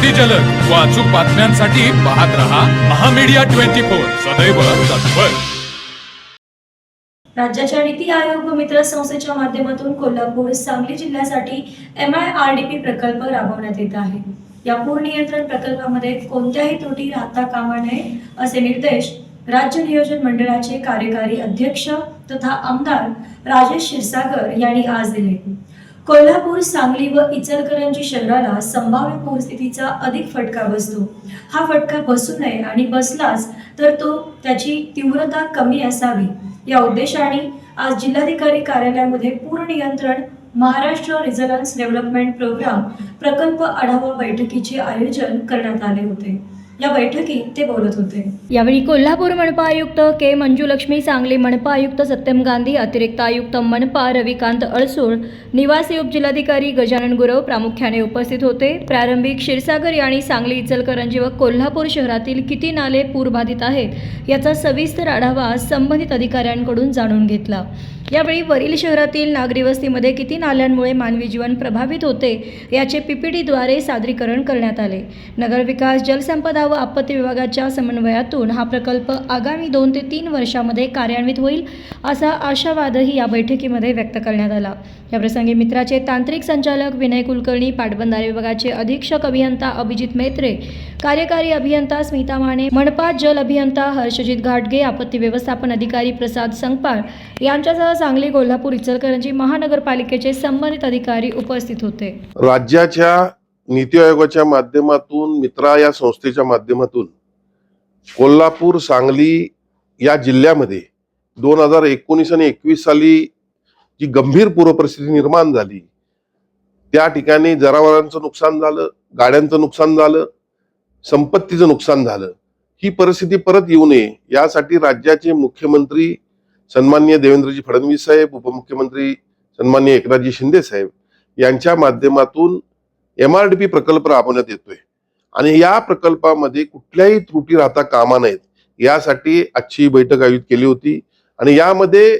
अगदी जलद व अचूक बातम्यांसाठी पाहत रहा महामीडिया 24 सदैव तत्पर। राज्याच्या नीती आयोग व मित्र संस्थेच्या माध्यमातून कोल्हापूर सांगली जिल्ह्यासाठी MIRDP प्रकल्प राबवण्यात येत आहे। या पूर नियंत्रण प्रकल्पामध्ये कोणत्याही त्रुटी राहता कामा नये असे निर्देश राज्य नियोजन मंडळाचे कार्यकारी अध्यक्ष तथा आमदार राजेश क्षीरसागर यांनी आज दिले। कोल्हापूर सांगली व इचलकरंजी शहराला संभाव्य परिस्थितीचा अधिक फटका बसतो। हा फटका बसू नये आणि बसलाच तर तो त्याची तीव्रता कमी असावी या उद्देशाने आज जिल्हाधिकारी कार्यालयामध्ये पूर नियंत्रण महाराष्ट्र रेझिलियन्स डेव्हलपमेंट प्रोग्राम प्रकल्प आढावा बैठकीचे आयोजन करण्यात आले होते। या बैठकीत ते बोलत होते। यावेळी कोल्हापूर मनपा आयुक्त के मंजुलक्ष्मी, सांगली मनपा आयुक्त सत्यम गांधी, अतिरिक्त आयुक्त मनपा रविकांत अळसूळ, निवासी उपजिल्हाधिकारी गजानन गुरव प्रामुख्याने उपस्थित होते। प्रारंभिक क्षीरसागर यांनी सांगली, इचलकरंजी व कोल्हापूर शहरातील किती नाले पूरबाधित आहेत याचा सविस्तर आढावा संबंधित अधिकाऱ्यांकडून जाणून घेतला। यावेळी वरील शहरातील नागरी वस्तीमध्ये किती नाल्यांमुळे मानवी जीवन प्रभावित होते याचे PPTद्वारे सादरीकरण करण्यात आले। नगरविकास, जलसंपदा व आपत्ती विभागाच्या समन्वयातून हा प्रकल्प आगामी 2 ते 3 वर्षांमध्ये कार्यान्वित होईल असा आशावादही या बैठकीमध्ये व्यक्त करण्यात आला। याप्रसंगी मित्राचे तांत्रिक संचालक विनय कुलकर्णी, पाटबंधारे विभागाचे अधीक्षक अभियंता अभिजित मेत्रे, कार्यकारी अभियंता स्मिता माने, मनपा जल अभियंता हर्षजित घाटगे, आपत्ती व्यवस्थापन अधिकारी प्रसाद संगपाळ यांच्यासह सांगली, कोल्हापूर, इचलकरंजी महानगरपालिकेचे संबंधित अधिकारी उपस्थित होते। राज्याच्या नीती आयोगाच्या माध्यमातून, मित्रा या संस्थेच्या माध्यमातून कोल्हापूर, सांगली या जिल्ह्यामध्ये 2019 आणि 21 साली जी गंभीर पूरपरिस्थिती निर्माण झाली, त्या ठिकाणी जनावरांचं नुकसान झालं, गाड्यांचं नुकसान झालं, संपत्तीचं नुकसान झालं। ही परिस्थिती परत येऊ नये यासाठी राज्याचे मुख्यमंत्री सन्माननीय देवेंद्रजी फडणवीस साहेब, उपमुख्यमंत्री सन्माननीय एकनाथजी शिंदे साहेब यांच्या माध्यमातून MIRDP प्रकल्प राबवण्यात येतोय आणि या प्रकल्पामध्ये कुठल्याही त्रुटी राहता कामा नयेत यासाठी आजची बैठक आयोजित केली होती। आणि यामध्ये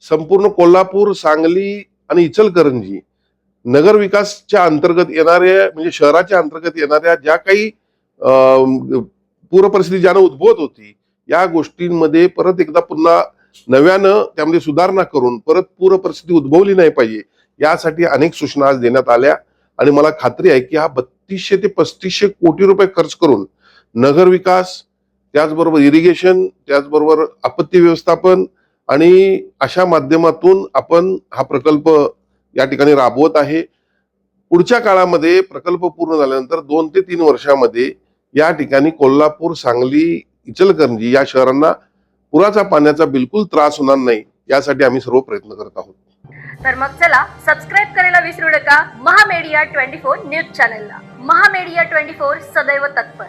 संपूर्ण कोल्हापूर, सांगली आणि इचलकरंजी नगर विकासच्या अंतर्गत येणाऱ्या, म्हणजे शहराच्या अंतर्गत येणाऱ्या ज्या काही पूरपरिस्थिती ज्यानं उद्भवत होती, या गोष्टींमध्ये परत एकदा पुन्हा नव्यानं त्यामध्ये सुधारणा करून परत पूर परिस्थिती उद्भवली नाही पाहिजे यासाठी अनेक सूचना आज देण्यात आल्या। आणि मला खात्री आहे की हा 3200 ते 3500 कोटी रुपये खर्च करून नगर विकास, त्याचबरोबर इरिगेशन, त्याचबरोबर आपत्ती व्यवस्थापन आणि अशा माध्यमातून आपण हा प्रकल्प या ठिकाणी राबवत आहे। पुढच्या काळामध्ये प्रकल्प पूर्ण झाल्यानंतर 2 ते 3 वर्षामध्ये या ठिकाणी कोल्हापूर, सांगली, इचलकरंजी या शहरांना पुराचा पाण्याचा बिलकुल त्रास होणार नाही यासाठी आम्ही सर्व प्रयत्न करत आहोत। तर मग चला सबस्क्राईब करायला विसरू नका महामीडिया 24 न्यूज चॅनलला। महामीडिया 24 सदैव तत्पर।